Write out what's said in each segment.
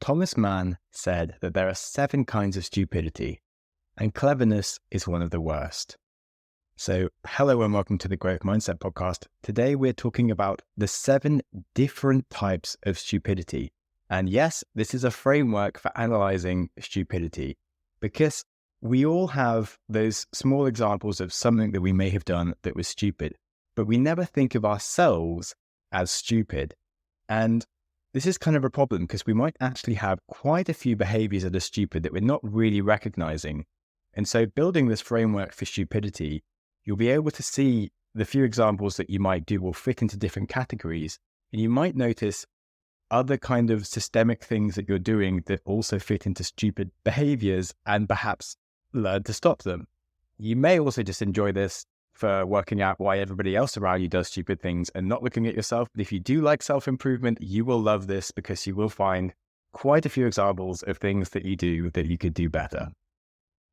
Thomas Mann said that there are 7 kinds of stupidity, and cleverness is one of the worst. So, hello and welcome to the Growth Mindset Podcast. Today we're talking about the 7 different types of stupidity. And yes, this is a framework for analyzing stupidity, because we all have those small examples of something that we may have done that was stupid, but we never think of ourselves as stupid. And this is kind of a problem because we might actually have quite a few behaviors that are stupid that we're not really recognizing. And so building this framework for stupidity, you'll be able to see the few examples that you might do will fit into different categories. And you might notice other kind of systemic things that you're doing that also fit into stupid behaviors and perhaps learn to stop them. You may also just enjoy this for working out why everybody else around you does stupid things and not looking at yourself. But if you do like self-improvement, you will love this because you will find quite a few examples of things that you do that you could do better.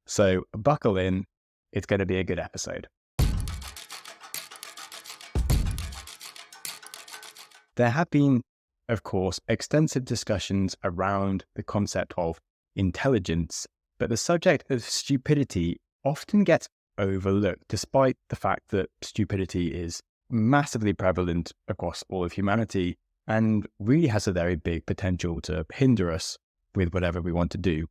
So buckle in. It's going to be a good episode. There have been, of course, extensive discussions around the concept of intelligence, but the subject of stupidity often gets overlooked, despite the fact that stupidity is massively prevalent across all of humanity and really has a very big potential to hinder us with whatever we want to do.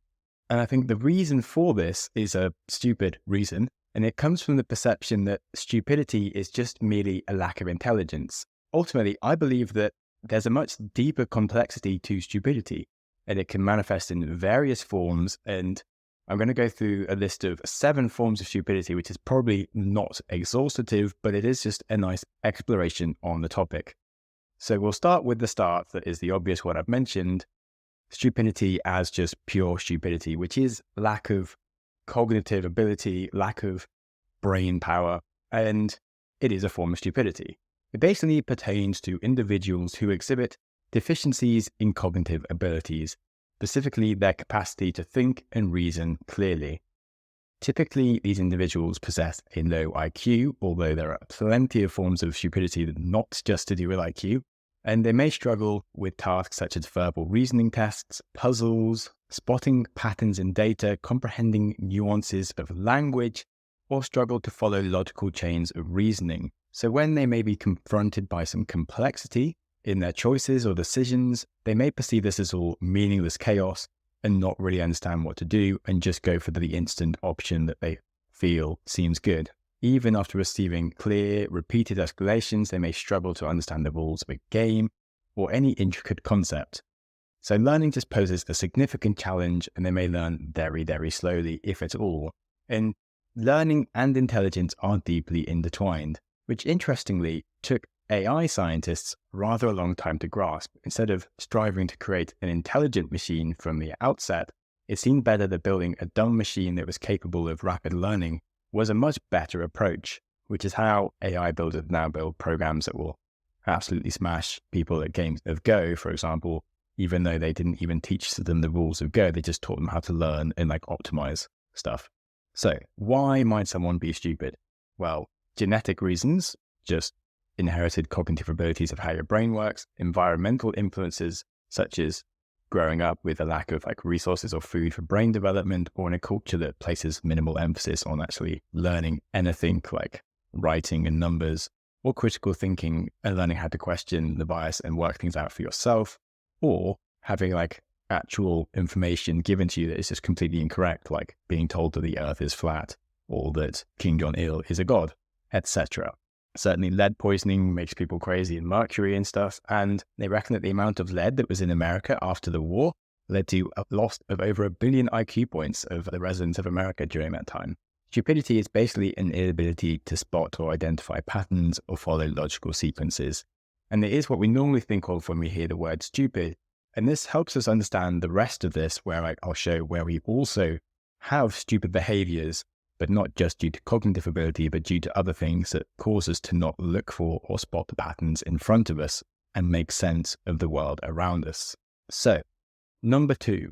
And I think the reason for this is a stupid reason, and it comes from the perception that stupidity is just merely a lack of intelligence. Ultimately, I believe that there's a much deeper complexity to stupidity, and it can manifest in various forms. And I'm going to go through a list of 7 forms of stupidity, which is probably not exhaustive, but it is just a nice exploration on the topic. So we'll start with the start, that is the obvious one I've mentioned, stupidity as just pure stupidity, which is lack of cognitive ability, lack of brain power, and it is a form of stupidity. It basically pertains to individuals who exhibit deficiencies in cognitive abilities, specifically their capacity to think and reason clearly. Typically, these individuals possess a low IQ, although there are plenty of forms of stupidity that are not just to do with IQ, and they may struggle with tasks such as verbal reasoning tests, puzzles, spotting patterns in data, comprehending nuances of language, or struggle to follow logical chains of reasoning. So when they may be confronted by some complexity in their choices or decisions, they may perceive this as all meaningless chaos and not really understand what to do and just go for the instant option that they feel seems good. Even after receiving clear, repeated explanations, they may struggle to understand the rules of a game or any intricate concept. So learning just poses a significant challenge, and they may learn very, very slowly, if at all. And learning and intelligence are deeply intertwined, which interestingly took AI scientists rather a long time to grasp. Instead of striving to create an intelligent machine from the outset, it seemed better that building a dumb machine that was capable of rapid learning was a much better approach, which is how AI builders now build programs that will absolutely smash people at games of Go, for example, even though they didn't even teach them the rules of Go. They just taught them how to learn and optimize stuff. So why might someone be stupid? Well, genetic reasons, just inherited cognitive abilities of how your brain works, environmental influences such as growing up with a lack of resources or food for brain development, or in a culture that places minimal emphasis on actually learning anything like writing and numbers or critical thinking and learning how to question the bias and work things out for yourself, or having actual information given to you that is just completely incorrect, like being told that the earth is flat or that King Jong-il is a god, etc. Certainly lead poisoning makes people crazy, and mercury and stuff. And they reckon that the amount of lead that was in America after the war led to a loss of over 1 billion IQ points of the residents of America during that time. Stupidity is basically an inability to spot or identify patterns or follow logical sequences. And it is what we normally think of when we hear the word stupid. And this helps us understand the rest of this, where I'll show where we also have stupid behaviors, but not just due to cognitive ability, but due to other things that cause us to not look for or spot the patterns in front of us and make sense of the world around us. So, number 2,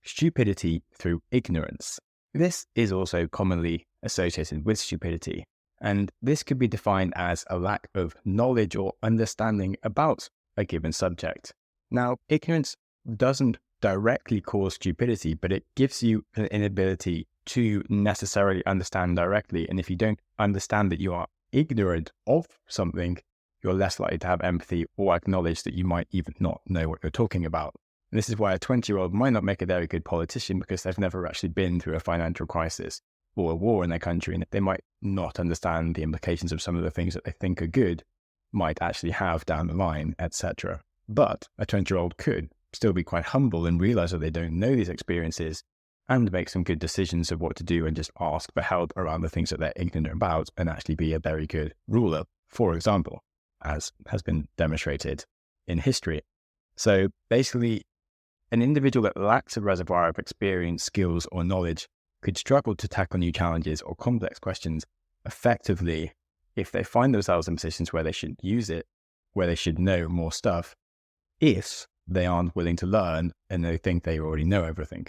stupidity through ignorance. This is also commonly associated with stupidity, and this could be defined as a lack of knowledge or understanding about a given subject. Now, ignorance doesn't directly cause stupidity, but it gives you an inability to necessarily understand directly. And if you don't understand that you are ignorant of something, you're less likely to have empathy or acknowledge that you might even not know what you're talking about. And this is why a 20-year-old might not make a very good politician, because they've never actually been through a financial crisis or a war in their country, and they might not understand the implications of some of the things that they think are good might actually have down the line, etc. But a 20-year-old could still be quite humble and realize that they don't know these experiences and make some good decisions of what to do and just ask for help around the things that they're ignorant about and actually be a very good ruler, for example, as has been demonstrated in history. So basically, an individual that lacks a reservoir of experience, skills, or knowledge could struggle to tackle new challenges or complex questions effectively if they find themselves in positions where they should use it, where they should know more stuff, if they aren't willing to learn and they think they already know everything.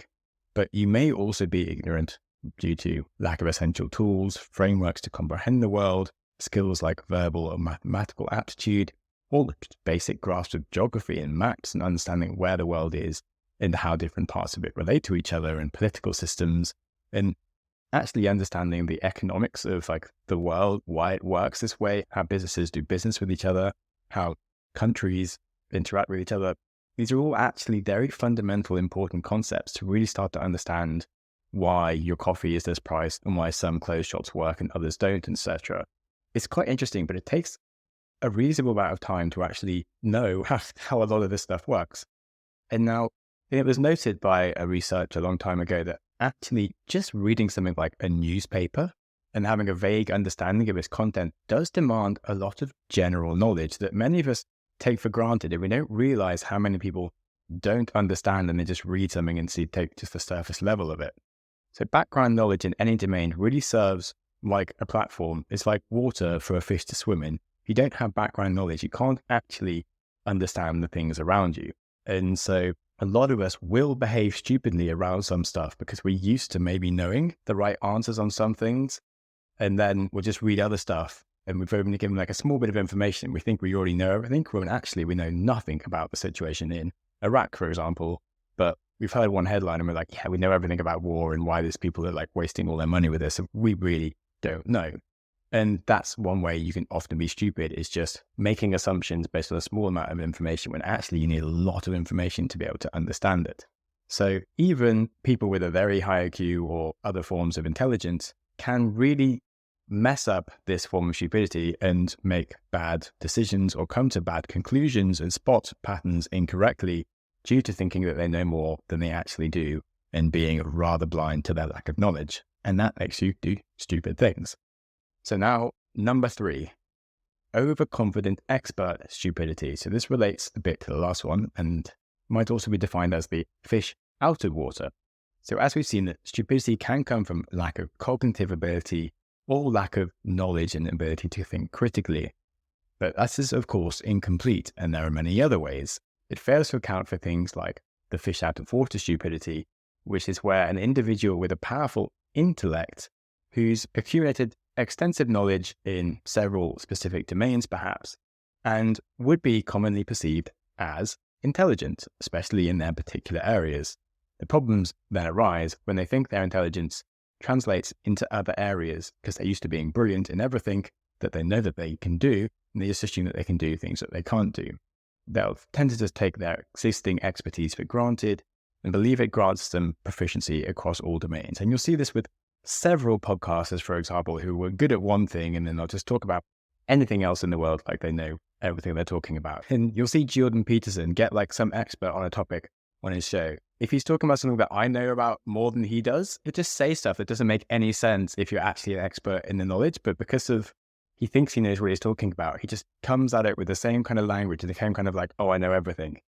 But you may also be ignorant due to lack of essential tools, frameworks to comprehend the world, skills like verbal or mathematical aptitude, or the basic grasp of geography and maps and understanding where the world is and how different parts of it relate to each other and political systems, and actually understanding the economics of like the world, why it works this way, how businesses do business with each other, how countries interact with each other. These are all actually very fundamental, important concepts to really start to understand why your coffee is this price and why some clothes shops work and others don't, etc. It's quite interesting, but it takes a reasonable amount of time to actually know how a lot of this stuff works. And now it was noted by a researcher a long time ago that actually just reading something like a newspaper and having a vague understanding of its content does demand a lot of general knowledge that many of us take for granted, and we don't realize how many people don't understand and they just read something and take just the surface level of it. So background knowledge in any domain really serves like a platform. It's like water for a fish to swim in. If you don't have background knowledge, you can't actually understand the things around you. And so a lot of us will behave stupidly around some stuff because we're used to maybe knowing the right answers on some things, and then we'll just read other stuff and we've only given like a small bit of information. We think we already know everything, when actually we know nothing about the situation in Iraq, for example. But we've heard one headline and we're like, yeah, we know everything about war and why these people are like wasting all their money with this. And we really don't know. And that's one way you can often be stupid, is just making assumptions based on a small amount of information when actually you need a lot of information to be able to understand it. So even people with a very high IQ or other forms of intelligence can really mess up this form of stupidity and make bad decisions or come to bad conclusions and spot patterns incorrectly due to thinking that they know more than they actually do and being rather blind to their lack of knowledge. And that makes you do stupid things. So now, number 3, overconfident expert stupidity. So this relates a bit to the last one and might also be defined as the fish out of water. So as we've seen, that stupidity can come from lack of cognitive ability or lack of knowledge and ability to think critically. But this is, of course, incomplete, and there are many other ways. It fails to account for things like the fish out of water stupidity, which is where an individual with a powerful intellect who's accumulated extensive knowledge in several specific domains, perhaps, and would be commonly perceived as intelligent, especially in their particular areas. The problems then arise when they think their intelligence translates into other areas because they're used to being brilliant in everything that they know that they can do, and they just assume that they can do things that they can't do. They'll tend to just take their existing expertise for granted and believe it grants them proficiency across all domains. And you'll see this with several podcasters, for example, who were good at one thing and then they'll just talk about anything else in the world like they know everything they're talking about. And you'll see Jordan Peterson get like some expert on a topic on his show. If he's talking about something that I know about more than he does, he'll just say stuff that doesn't make any sense if you're actually an expert in the knowledge. But because of he thinks he knows what he's talking about, he just comes at it with the same kind of language and the same kind of like, oh, I know everything.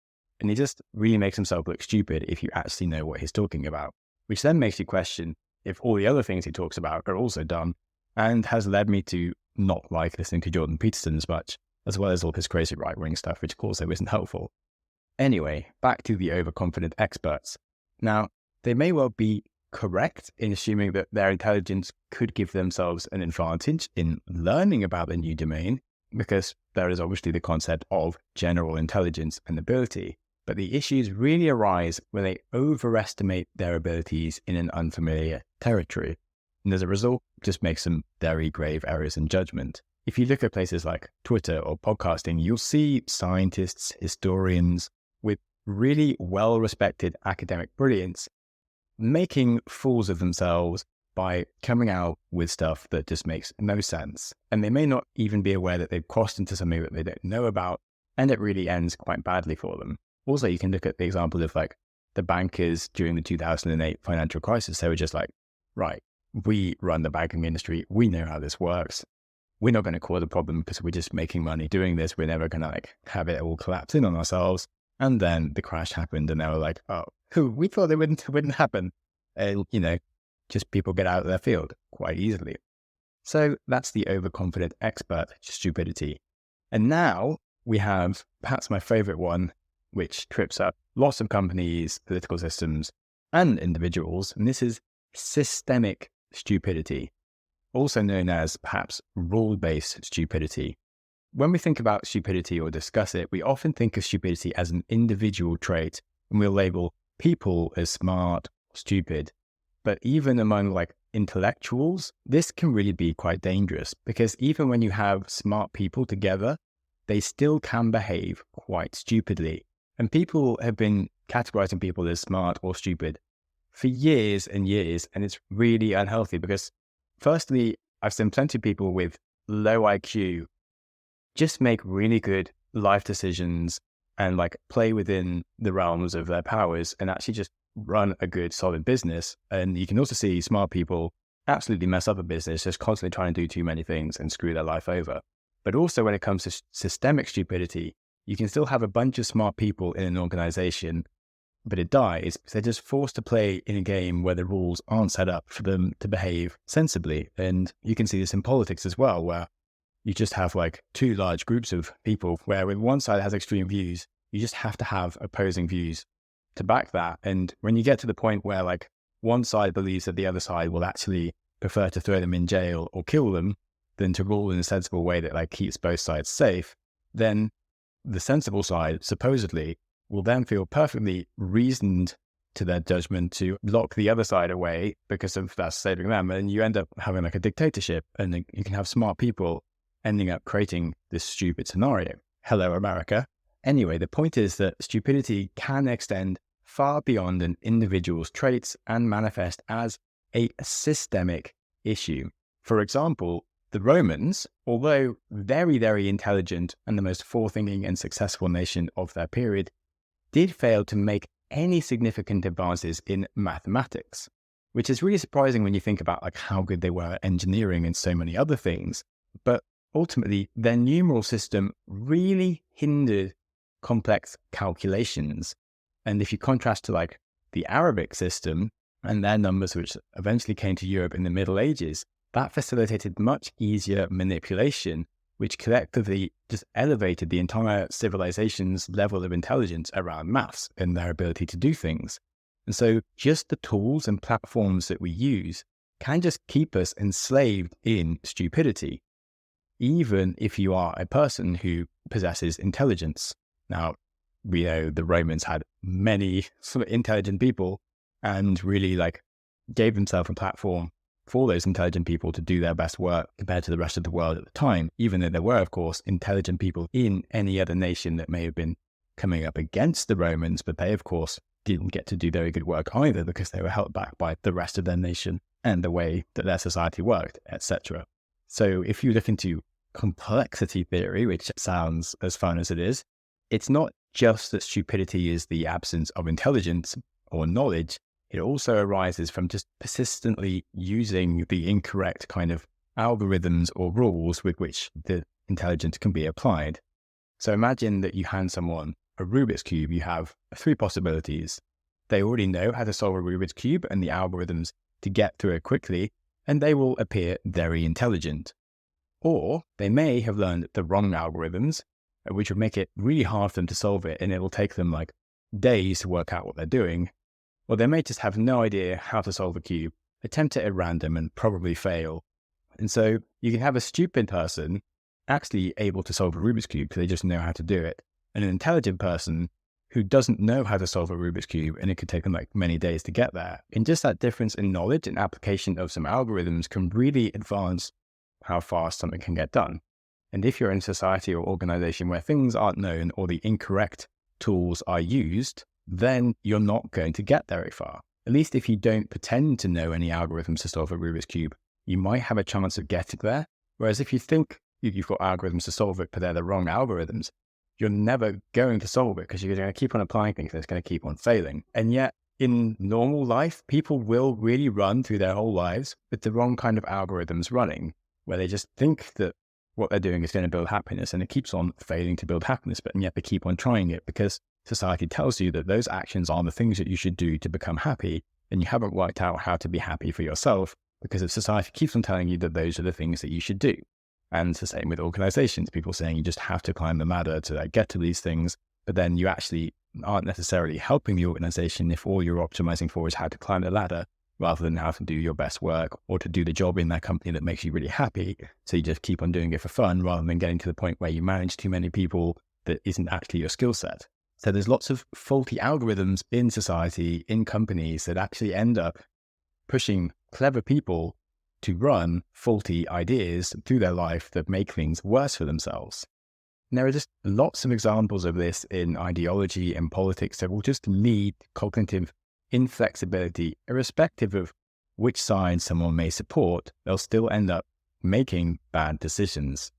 And he just really makes himself look stupid if you actually know what he's talking about, which then makes you question if all the other things he talks about are also dumb, and has led me to not like listening to Jordan Peterson as much, as well as all his crazy right-wing stuff, which also isn't helpful. Anyway, back to the overconfident experts. Now, they may well be correct in assuming that their intelligence could give themselves an advantage in learning about the new domain, because there is obviously the concept of general intelligence and ability. But the issues really arise when they overestimate their abilities in an unfamiliar territory. And as a result, just makes some very grave errors in judgment. If you look at places like Twitter or podcasting, you'll see scientists, historians with really well-respected academic brilliance making fools of themselves by coming out with stuff that just makes no sense. And they may not even be aware that they've crossed into something that they don't know about, and it really ends quite badly for them. Also, you can look at the example of like the bankers during the 2008 financial crisis. They were just like, right, we run the banking industry. We know how this works. We're not going to cause a problem because we're just making money doing this. We're never going to like have it all collapse in on ourselves. And then the crash happened and they were like, oh, we thought it wouldn't happen. And, just people get out of their field quite easily. So that's the overconfident expert stupidity. And now we have perhaps my favorite one, which trips up lots of companies, political systems, and individuals. And this is systemic stupidity, also known as perhaps rule-based stupidity. When we think about stupidity or discuss it, we often think of stupidity as an individual trait, and we'll label people as smart, stupid. But even among like intellectuals, this can really be quite dangerous, because even when you have smart people together, they still can behave quite stupidly. And people have been categorizing people as smart or stupid for years and years, and it's really unhealthy because firstly, I've seen plenty of people with low IQ just make really good life decisions and like play within the realms of their powers and actually just run a good solid business. And you can also see smart people absolutely mess up a business, just constantly trying to do too many things and screw their life over. But also when it comes to systemic stupidity, you can still have a bunch of smart people in an organization, but it dies because they're just forced to play in a game where the rules aren't set up for them to behave sensibly. And you can see this in politics as well, where you just have like two large groups of people where when one side has extreme views, you just have to have opposing views to back that. And when you get to the point where like one side believes that the other side will actually prefer to throw them in jail or kill them than to rule in a sensible way that like keeps both sides safe, then the sensible side supposedly will then feel perfectly reasoned to their judgment to lock the other side away because of that's saving them. And you end up having like a dictatorship, and you can have smart people ending up creating this stupid scenario. Hello, America. Anyway, the point is that stupidity can extend far beyond an individual's traits and manifest as a systemic issue. For example, the Romans, although very, very intelligent and the most forward-thinking and successful nation of their period, did fail to make any significant advances in mathematics, which is really surprising when you think about like how good they were at engineering and so many other things. But ultimately, their numeral system really hindered complex calculations. And if you contrast to like the Arabic system and their numbers, which eventually came to Europe in the Middle Ages, that facilitated much easier manipulation, which collectively just elevated the entire civilization's level of intelligence around maths and their ability to do things. And so just the tools and platforms that we use can just keep us enslaved in stupidity, even if you are a person who possesses intelligence. Now, we know the Romans had many sort of intelligent people and really like gave themselves a platform for those intelligent people to do their best work compared to the rest of the world at the time, even though there were, of course, intelligent people in any other nation that may have been coming up against the Romans, but they, of course, didn't get to do very good work either because they were held back by the rest of their nation and the way that their society worked, etc. So if you look into complexity theory, which sounds as fun as it is, it's not just that stupidity is the absence of intelligence or knowledge. It also arises from just persistently using the incorrect kind of algorithms or rules with which the intelligence can be applied. So imagine that you hand someone a Rubik's Cube. You have three possibilities. They already know how to solve a Rubik's Cube and the algorithms to get through it quickly, and they will appear very intelligent. Or they may have learned the wrong algorithms, which would make it really hard for them to solve it, and it will take them like days to work out what they're doing. Or they may just have no idea how to solve a cube, attempt it at random and probably fail. And so you can have a stupid person actually able to solve a Rubik's Cube because they just know how to do it, and an intelligent person who doesn't know how to solve a Rubik's Cube, and it could take them like many days to get there. And just that difference in knowledge and application of some algorithms can really advance how fast something can get done. And if you're in a society or organization where things aren't known or the incorrect tools are used, then you're not going to get very far. At least if you don't pretend to know any algorithms to solve a Rubik's Cube, you might have a chance of getting there. Whereas if you think you've got algorithms to solve it, but they're the wrong algorithms, you're never going to solve it because you're going to keep on applying things and it's going to keep on failing. And yet in normal life, people will really run through their whole lives with the wrong kind of algorithms running, where they just think that what they're doing is going to build happiness, and it keeps on failing to build happiness, but yet they keep on trying it because society tells you that those actions are the things that you should do to become happy, and you haven't worked out how to be happy for yourself because if society keeps on telling you that those are the things that you should do. And it's the same with organizations, people saying you just have to climb the ladder to get to these things, but then you actually aren't necessarily helping the organization if all you're optimizing for is how to climb the ladder, rather than how to do your best work or to do the job in that company that makes you really happy. So you just keep on doing it for fun rather than getting to the point where you manage too many people that isn't actually your skill set. So there's lots of faulty algorithms in society, in companies, that actually end up pushing clever people to run faulty ideas through their life that make things worse for themselves. And there are just lots of examples of this in ideology and politics that will just lead to cognitive inflexibility. Irrespective of which side someone may support, they'll still end up making bad decisions.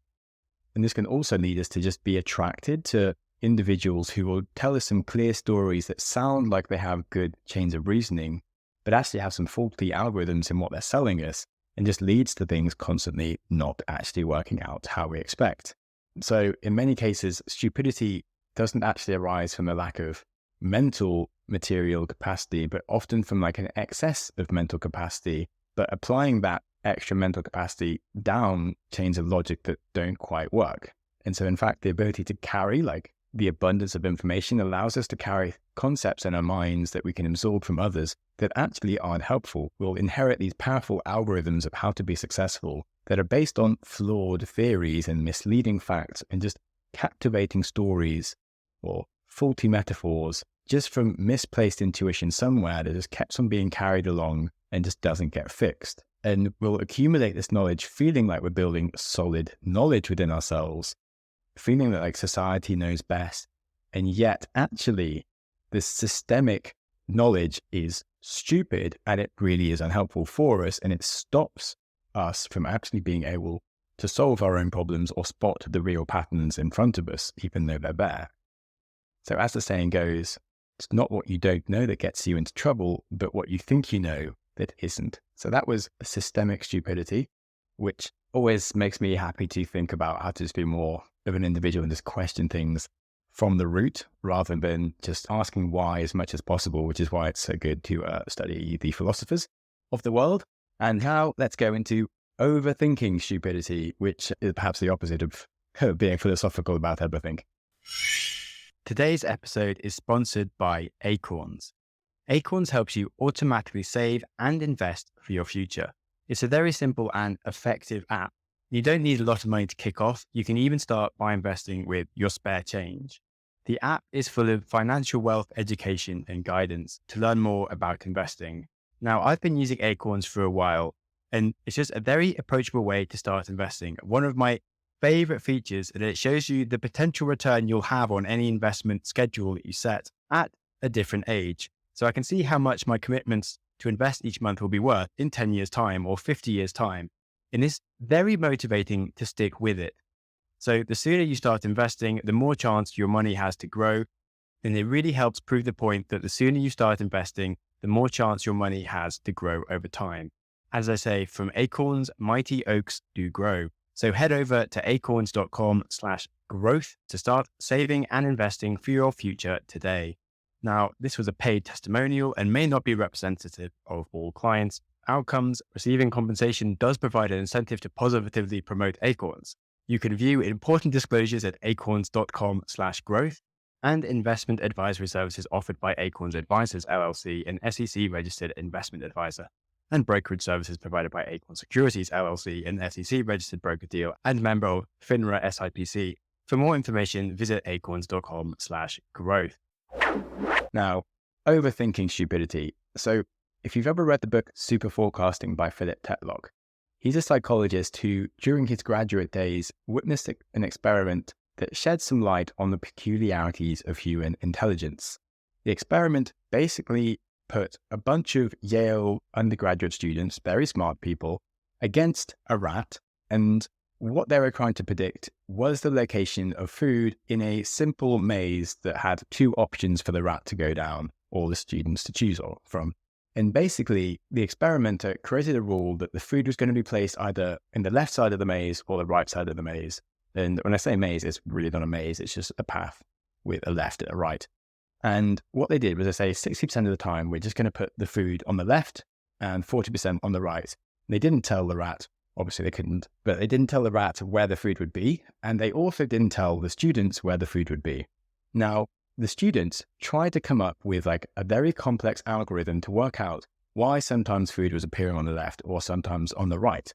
And this can also lead us to just be attracted to individuals who will tell us some clear stories that sound like they have good chains of reasoning, but actually have some faulty algorithms in what they're selling us, and just leads to things constantly not actually working out how we expect. So in many cases, stupidity doesn't actually arise from a lack of mental material capacity, but often from like an excess of mental capacity, but applying that extra mental capacity down chains of logic that don't quite work. And so in fact, the ability to carry like the abundance of information allows us to carry concepts in our minds that we can absorb from others that actually aren't helpful. We'll inherit these powerful algorithms of how to be successful that are based on flawed theories and misleading facts and just captivating stories or faulty metaphors just from misplaced intuition somewhere that just keeps on being carried along and just doesn't get fixed. And we'll accumulate this knowledge feeling like we're building solid knowledge within ourselves, feeling that like society knows best. And yet actually this systemic knowledge is stupid and it really is unhelpful for us, and it stops us from actually being able to solve our own problems or spot the real patterns in front of us, even though they're there. So as the saying goes, it's not what you don't know that gets you into trouble, but what you think you know that isn't. So that was systemic stupidity, which always makes me happy to think about how to just be more of an individual and just question things from the root rather than just asking why as much as possible, which is why it's so good to study the philosophers of the world. And now let's go into overthinking stupidity, which is perhaps the opposite of being philosophical about everything. Today's episode is sponsored by Acorns. Acorns helps you automatically save and invest for your future. It's a very simple and effective app. You don't need a lot of money to kick off. You can even start by investing with your spare change. The app is full of financial wealth education and guidance to learn more about investing. Now, I've been using Acorns for a while, and it's just a very approachable way to start investing. One of my favorite features is that it shows you the potential return you'll have on any investment schedule that you set at a different age. So I can see how much my commitments to invest each month will be worth in 10 years' time or 50 years' time. And it's very motivating to stick with it. So the sooner you start investing, the more chance your money has to grow. And it really helps prove the point that the sooner you start investing, the more chance your money has to grow over time. As I say, from Acorns, mighty oaks do grow. So head over to acorns.com/growth to start saving and investing for your future today. Now, this was a paid testimonial and may not be representative of all clients' outcomes. Receiving compensation does provide an incentive to positively promote Acorns. You can view important disclosures at acorns.com/growth, and investment advisory services offered by Acorns Advisors LLC, an SEC-registered investment advisor, and brokerage services provided by Acorn Securities LLC, an SEC-registered broker-deal and member of FINRA SIPC. For more information, visit acorns.com/growth. Now, overthinking stupidity. So if you've ever read the book Super Forecasting by Philip Tetlock, he's a psychologist who, during his graduate days, witnessed an experiment that shed some light on the peculiarities of human intelligence. The experiment basically put a bunch of Yale undergraduate students, very smart people, against a rat, and what they were trying to predict was the location of food in a simple maze that had two options for the rat to go down or the students to choose from. And basically, the experimenter created a rule that the food was going to be placed either in the left side of the maze or the right side of the maze. And when I say maze, it's really not a maze, it's just a path with a left and a right. And what they did was they say 60% of the time, we're just going to put the food on the left and 40% on the right. They didn't tell the rat, obviously they couldn't, but they didn't tell the rat where the food would be. And they also didn't tell the students where the food would be. Now, the students tried to come up with like a very complex algorithm to work out why sometimes food was appearing on the left or sometimes on the right.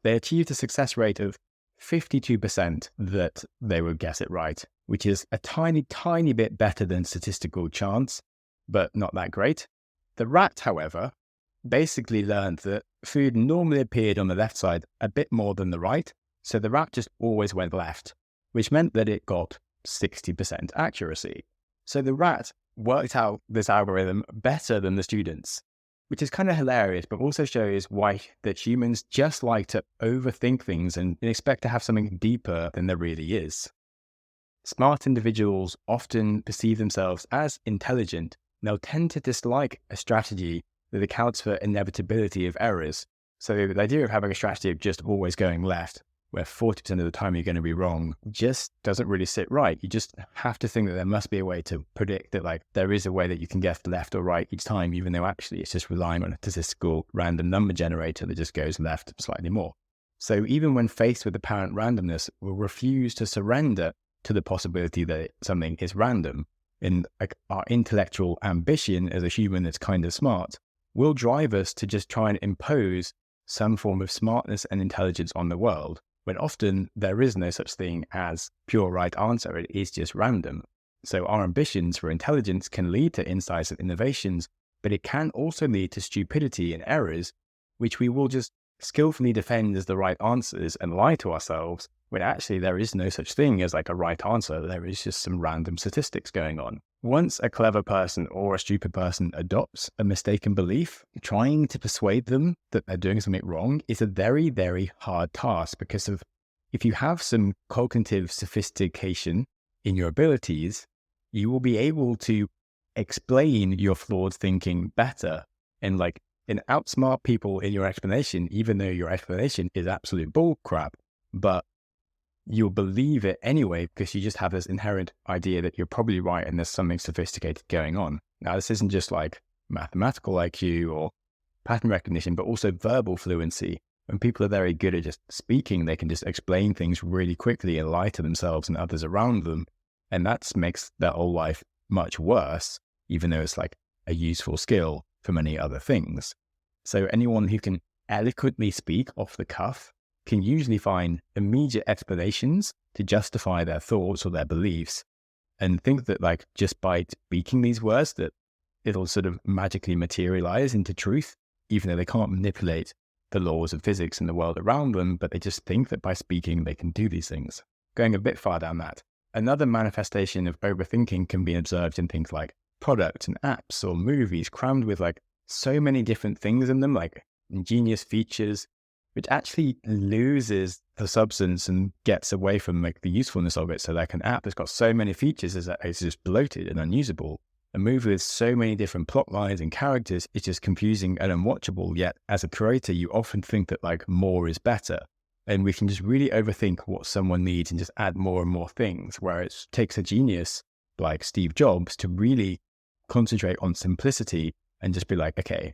They achieved a success rate of 52% that they would guess it right, which is a tiny, tiny bit better than statistical chance, but not that great. The rat, however, basically learned that food normally appeared on the left side a bit more than the right, so the rat just always went left, which meant that it got 60% accuracy. So the rat worked out this algorithm better than the students, which is kind of hilarious, but also shows why that humans just like to overthink things and expect to have something deeper than there really is. Smart individuals often perceive themselves as intelligent, and they'll tend to dislike a strategy that accounts for inevitability of errors. So the idea of having a strategy of just always going left, where 40% of the time you're going to be wrong, just doesn't really sit right. You just have to think that there must be a way to predict that, like, there is a way that you can guess left or right each time, even though actually it's just relying on a statistical random number generator that just goes left slightly more. So even when faced with apparent randomness, we'll refuse to surrender to the possibility that something is random. And like, our intellectual ambition as a human that's kind of smart will drive us to just try and impose some form of smartness and intelligence on the world, when often there is no such thing as pure right answer. It is just random. So our ambitions for intelligence can lead to insights and innovations, but it can also lead to stupidity and errors, which we will just skillfully defend as the right answers and lie to ourselves, when actually there is no such thing as like a right answer. There is just some random statistics going on. Once a clever person or a stupid person adopts a mistaken belief, trying to persuade them that they're doing something wrong is a very, very hard task, because of if you have some cognitive sophistication in your abilities, you will be able to explain your flawed thinking better and outsmart people in your explanation, even though your explanation is absolute bull crap. But you'll believe it anyway because you just have this inherent idea that you're probably right and there's something sophisticated going on. Now, this isn't just like mathematical IQ or pattern recognition, but also verbal fluency. When people are very good at just speaking, they can just explain things really quickly and lie to themselves and others around them. And that makes their whole life much worse, even though it's like a useful skill for many other things. So anyone who can eloquently speak off the cuff can usually find immediate explanations to justify their thoughts or their beliefs, and think that like just by speaking these words that it'll sort of magically materialize into truth, even though they can't manipulate the laws of physics and the world around them, but they just think that by speaking they can do these things. Going a bit far down that, another manifestation of overthinking can be observed in things like products and apps or movies crammed with like so many different things in them, like ingenious features, which actually loses the substance and gets away from like the usefulness of it. So like an app that's got so many features is that it's just bloated and unusable. A movie with so many different plot lines and characters is just confusing and unwatchable. Yet as a creator, you often think that like more is better. And we can just really overthink what someone needs and just add more and more things, where it takes a genius like Steve Jobs to really concentrate on simplicity and just be like, okay,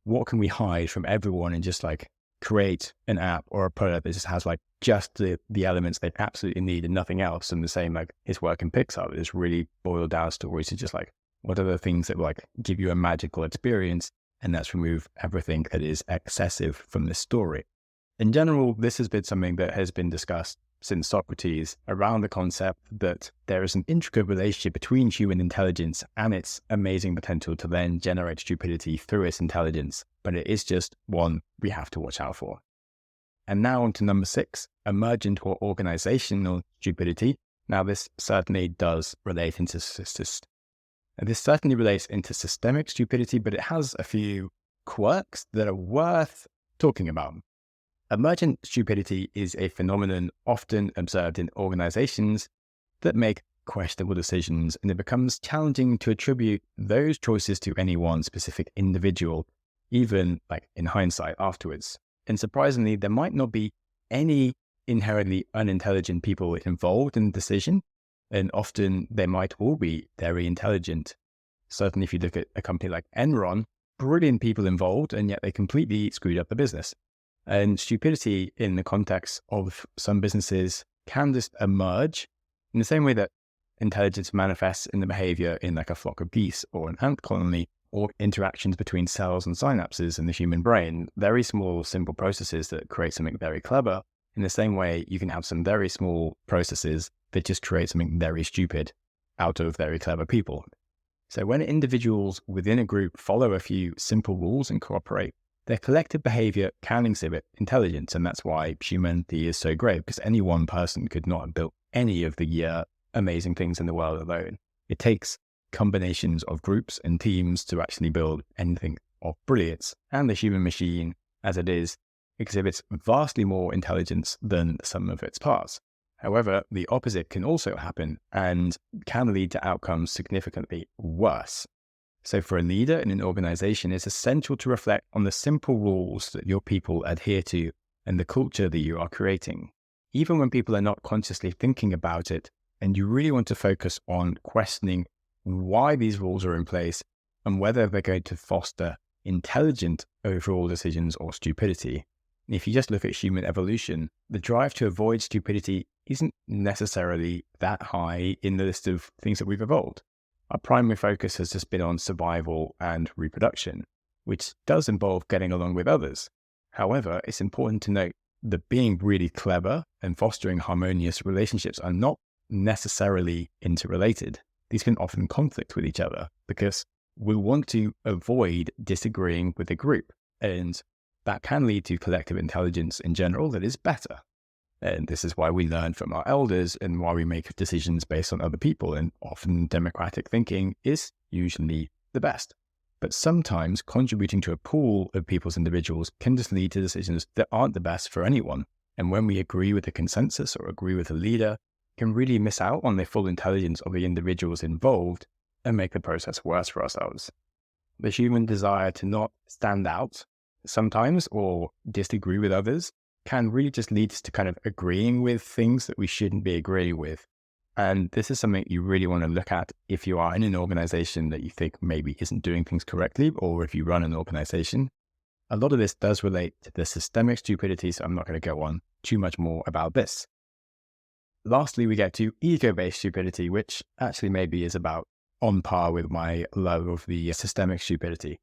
what can we hide from everyone and just like create an app or a product that just has like just the elements they absolutely need and nothing else. And the same like his work in Pixar, it's really boiled down stories to just like, what are the things that like give you a magical experience? And that's remove everything that is excessive from the story. In general, this has been something that has been discussed since Socrates around the concept that there is an intricate relationship between human intelligence and its amazing potential to then generate stupidity through its intelligence, but it is just one we have to watch out for. And now on to number 6, emergent or organizational stupidity. Now this certainly does relate into systemic stupidity, but it has a few quirks that are worth talking about. Emergent stupidity is a phenomenon often observed in organizations that make questionable decisions, and it becomes challenging to attribute those choices to any one specific individual, even like in hindsight afterwards. And surprisingly, there might not be any inherently unintelligent people involved in the decision, and often they might all be very intelligent. Certainly if you look at a company like Enron, brilliant people involved, and yet they completely screwed up the business. And stupidity in the context of some businesses can just emerge in the same way that intelligence manifests in the behavior in like a flock of geese or an ant colony, or interactions between cells and synapses in the human brain. Very small, simple processes that create something very clever. In the same way, you can have some very small processes that just create something very stupid out of very clever people. So when individuals within a group follow a few simple rules and cooperate, their collective behavior can exhibit intelligence. And that's why humanity is so great, because any one person could not have built any of the amazing things in the world alone. It takes combinations of groups and teams to actually build anything of brilliance. And the human machine, as it is, exhibits vastly more intelligence than some of its parts. However, the opposite can also happen and can lead to outcomes significantly worse. So for a leader in an organization, it's essential to reflect on the simple rules that your people adhere to and the culture that you are creating. Even when people are not consciously thinking about it, and you really want to focus on questioning why these rules are in place and whether they're going to foster intelligent overall decisions or stupidity. If you just look at human evolution, the drive to avoid stupidity isn't necessarily that high in the list of things that we've evolved. Our primary focus has just been on survival and reproduction, which does involve getting along with others. However, it's important to note that being really clever and fostering harmonious relationships are not necessarily interrelated. These can often conflict with each other because we want to avoid disagreeing with the group, and that can lead to collective intelligence in general that is better. And this is why we learn from our elders and why we make decisions based on other people, and often democratic thinking is usually the best. But sometimes contributing to a pool of people's individuals can just lead to decisions that aren't the best for anyone. And when we agree with a consensus or agree with a leader, can really miss out on the full intelligence of the individuals involved and make the process worse for ourselves. The human desire to not stand out sometimes or disagree with others can really just lead us to kind of agreeing with things that we shouldn't be agreeing with. And this is something you really want to look at if you are in an organization that you think maybe isn't doing things correctly, or if you run an organization. A lot of this does relate to the systemic stupidity, so I'm not going to go on too much more about this. Lastly, we get to ego-based stupidity, which actually maybe is about on par with my love of the systemic stupidity.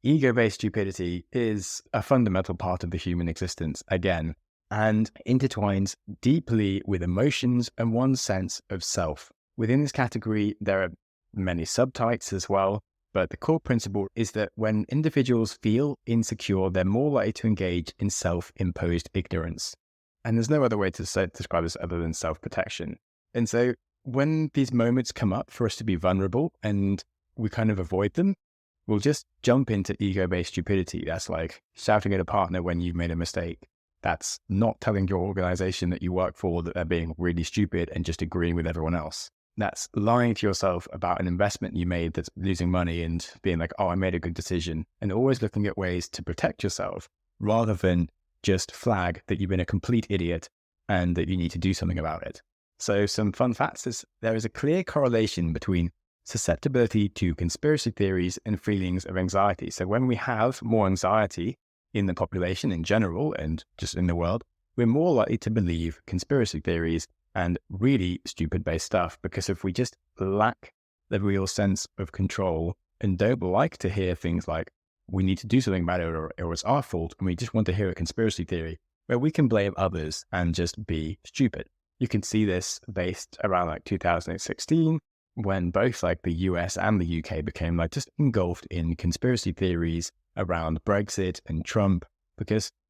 Ego-based stupidity is a fundamental part of the human existence, again, and intertwines deeply with emotions and one's sense of self. Within this category, there are many subtypes as well, but the core principle is that when individuals feel insecure, they're more likely to engage in self-imposed ignorance. And there's no other way to describe this other than self-protection. And so when these moments come up for us to be vulnerable and we kind of avoid them, we'll just jump into ego-based stupidity. That's like shouting at a partner when you've made a mistake. That's not telling your organization that you work for that they're being really stupid and just agreeing with everyone else. That's lying to yourself about an investment you made that's losing money and being like, oh, I made a good decision, and always looking at ways to protect yourself rather than just flag that you've been a complete idiot and that you need to do something about it. So some fun facts is there is a clear correlation between susceptibility to conspiracy theories and feelings of anxiety. So when we have more anxiety in the population in general and just in the world, we're more likely to believe conspiracy theories and really stupid-based stuff, because if we just lack the real sense of control and don't like to hear things like, we need to do something about it or it's our fault, and we just want to hear a conspiracy theory where we can blame others and just be stupid. You can see this based around like 2016, when both like the US and the UK became like just engulfed in conspiracy theories around Brexit and Trump,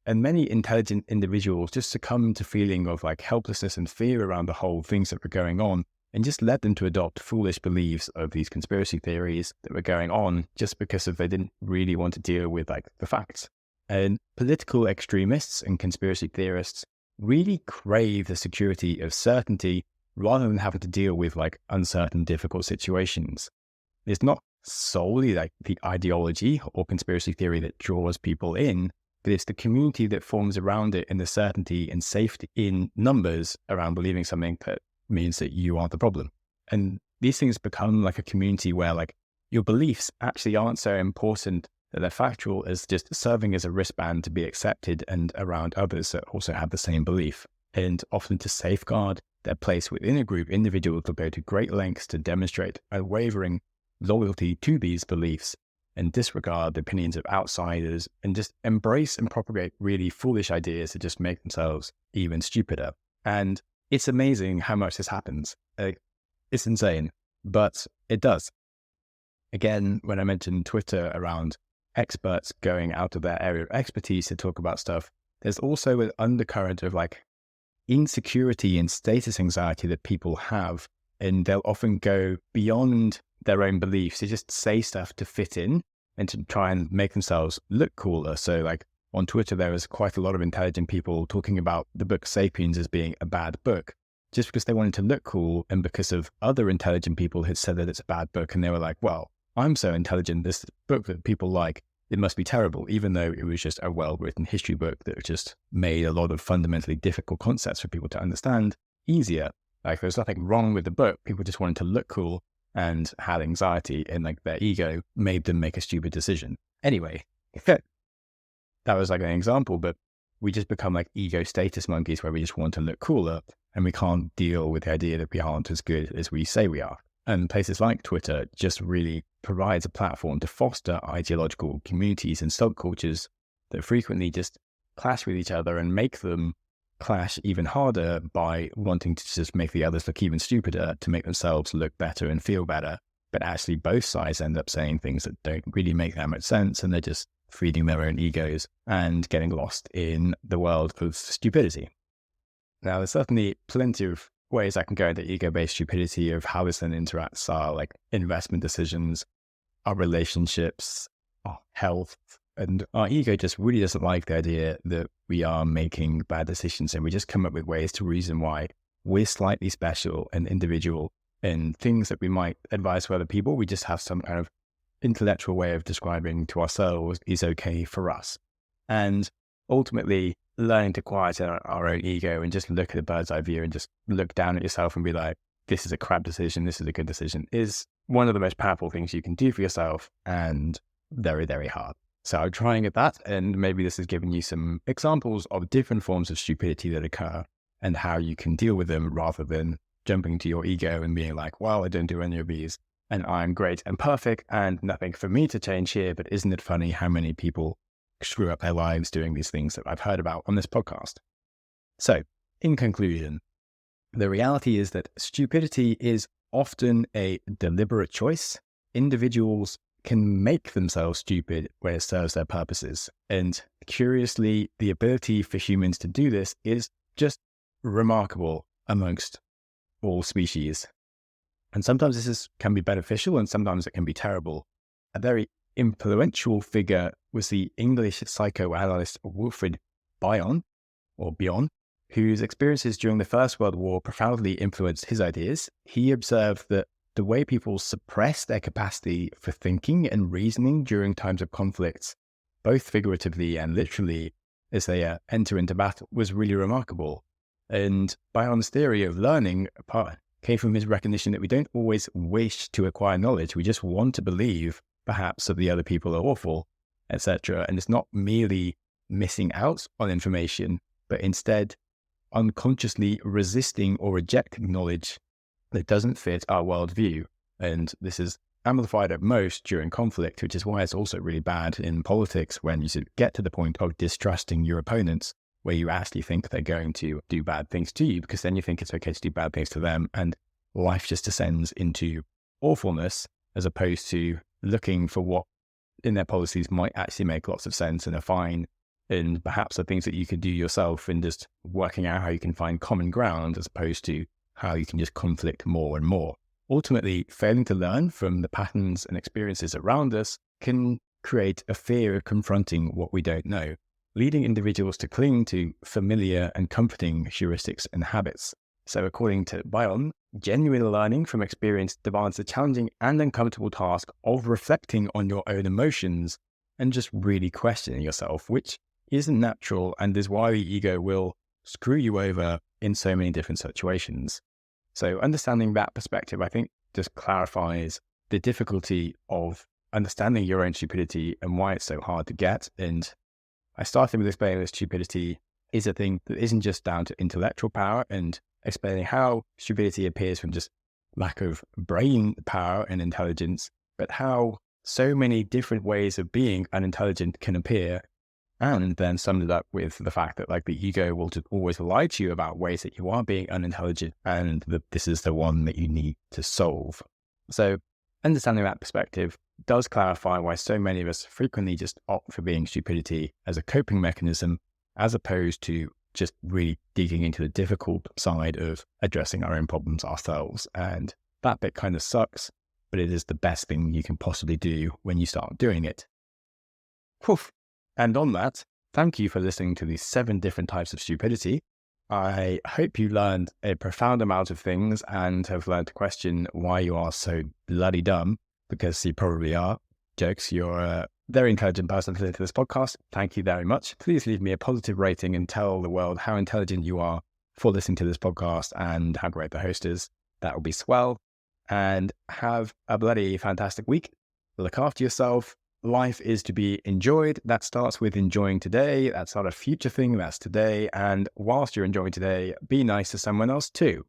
and many intelligent individuals just succumbed to feeling of like helplessness and fear around the whole things that were going on, and just led them to adopt foolish beliefs of these conspiracy theories that were going on just because they didn't really want to deal with like the facts. And political extremists and conspiracy theorists really crave the security of certainty rather than having to deal with like uncertain, difficult situations. It's not solely like the ideology or conspiracy theory that draws people in, but it's the community that forms around it and the certainty and safety in numbers around believing something that means that you aren't the problem. And these things become like a community where like your beliefs actually aren't so important that they're factual as just serving as a wristband to be accepted and around others that also have the same belief. And often to safeguard their place within a group, individuals will go to great lengths to demonstrate unwavering loyalty to these beliefs and disregard the opinions of outsiders and just embrace and propagate really foolish ideas to just make themselves even stupider. And it's amazing how much this happens. It's insane, but it does. Again, when I mentioned Twitter around experts going out of their area of expertise to talk about stuff, there's also an undercurrent of like insecurity and status anxiety that people have, and they'll often go beyond their own beliefs to just say stuff to fit in and to try and make themselves look cooler. So like on Twitter, there was quite a lot of intelligent people talking about the book Sapiens as being a bad book, just because they wanted to look cool and because of other intelligent people had said that it's a bad book. And they were like, well, I'm so intelligent, this book that people like, it must be terrible, even though it was just a well-written history book that just made a lot of fundamentally difficult concepts for people to understand easier. Like there's nothing wrong with the book. People just wanted to look cool and had anxiety, and like their ego made them make a stupid decision. Anyway, that was like an example, but we just become like ego status monkeys where we just want to look cooler and we can't deal with the idea that we aren't as good as we say we are. And places like Twitter just really provides a platform to foster ideological communities and subcultures that frequently just clash with each other and make them clash even harder by wanting to just make the others look even stupider to make themselves look better and feel better. But actually both sides end up saying things that don't really make that much sense, and they're just feeding their own egos and getting lost in the world of stupidity. Now, there's certainly plenty of ways I can go into ego-based stupidity of how this then interacts our like investment decisions, our relationships, our health, and our ego just really doesn't like the idea that we are making bad decisions, and we just come up with ways to reason why we're slightly special and individual, and things that we might advise to other people, we just have some kind of intellectual way of describing to ourselves is okay for us. And ultimately, learning to quiet our own ego and just look at a bird's eye view and just look down at yourself and be like, this is a crap decision, this is a good decision, is one of the most powerful things you can do for yourself, and very, very hard. So I'm trying at that, and maybe this has given you some examples of different forms of stupidity that occur and how you can deal with them rather than jumping to your ego and being like, well, I don't do any of these and I'm great and perfect and nothing for me to change here. But isn't it funny how many people screw up their lives doing these things that I've heard about on this podcast? So in conclusion, the reality is that stupidity is often a deliberate choice. Individuals can make themselves stupid when it serves their purposes. And curiously, the ability for humans to do this is just remarkable amongst all species. And sometimes this can be beneficial and sometimes it can be terrible. A very influential figure was the English psychoanalyst Wilfred Bion, whose experiences during the First World War profoundly influenced his ideas. He observed that the way people suppress their capacity for thinking and reasoning during times of conflicts, both figuratively and literally, as they enter into battle, was really remarkable. And Bion's theory of learning came from his recognition that we don't always wish to acquire knowledge. We just want to believe, perhaps, that the other people are awful, etc. And it's not merely missing out on information, but instead unconsciously resisting or rejecting knowledge that doesn't fit our worldview. And this is amplified at most during conflict, which is why it's also really bad in politics when you get to the point of distrusting your opponents, where you actually think they're going to do bad things to you, because then you think it's okay to do bad things to them, and life just descends into awfulness, as opposed to looking for what in their policies might actually make lots of sense and are fine, and perhaps are things that you could do yourself, and just working out how you can find common ground as opposed to how you can just conflict more and more. Ultimately, failing to learn from the patterns and experiences around us can create a fear of confronting what we don't know, leading individuals to cling to familiar and comforting heuristics and habits. So according to Bion, genuine learning from experience demands the challenging and uncomfortable task of reflecting on your own emotions and just really questioning yourself, which isn't natural and is why the ego will screw you over in so many different situations. So understanding that perspective, I think, just clarifies the difficulty of understanding your own stupidity and why it's so hard to get. And I started with explaining that stupidity is a thing that isn't just down to intellectual power, and explaining how stupidity appears from just lack of brain power and intelligence, but how so many different ways of being unintelligent can appear, and then summed it up with the fact that the ego will just always lie to you about ways that you are being unintelligent, and that this is the one that you need to solve. So understanding that perspective does clarify why so many of us frequently just opt for being stupidity as a coping mechanism, as opposed to just really digging into the difficult side of addressing our own problems ourselves. And that bit kind of sucks, but it is the best thing you can possibly do when you start doing it. Whew. And on that, thank you for listening to these 7 different types of stupidity. I hope you learned a profound amount of things and have learned to question why you are so bloody dumb, because you probably are. Jokes, you're a very intelligent person listening to this podcast. Thank you very much. Please leave me a positive rating and tell the world how intelligent you are for listening to this podcast and how great the host is. That would be swell. And have a bloody fantastic week. Look after yourself. Life is to be enjoyed. That starts with enjoying today. That's not a future thing. That's today. And whilst you're enjoying today, be nice to someone else too.